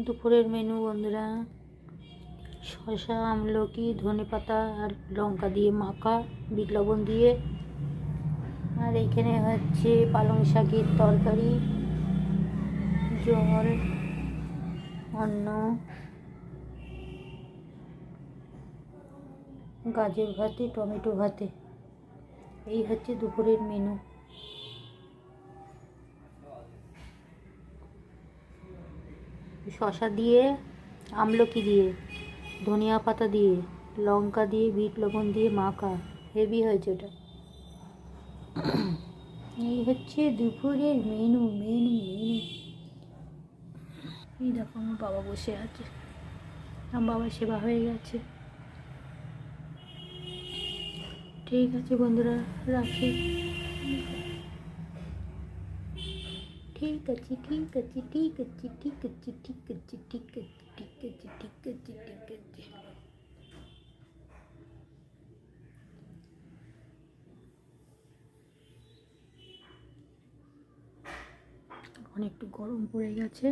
দুপুরের মেনু বন্ধুরা, শসা, আমলকি, ধনেপাতা আর লঙ্কা দিয়ে মাখা, বিট লবণ দিয়ে। আর এখানে হচ্ছে পালং শাকের তরকারি, জল, অন্ন, গাজর ভাতে, টমেটো ভাতে। এই হচ্ছে দুপুরের মেনু। শসা দিয়ে, আমলকি দিয়ে, ধনিয়া পাতা দিয়ে, লঙ্কা দিয়ে, বিট লবণ দিয়ে মাখা, হেভি হয়েছে ওটা। এই হচ্ছে দুপুরের মেনু মেনু মেনু। এই দেখো আমার বাবা বসে আছে, আমার বাবার সেবা হয়ে গেছে। ঠিক আছে বন্ধুরা, রাখি। ঠিক আছে ঠিক আছে ঠিক আছে ঠিক আছে ঠিক আছে ঠিক আছে ঠিক আছে ঠিক আছে ঠিক আছে। এখন একটু গরম পড়ে গেছে।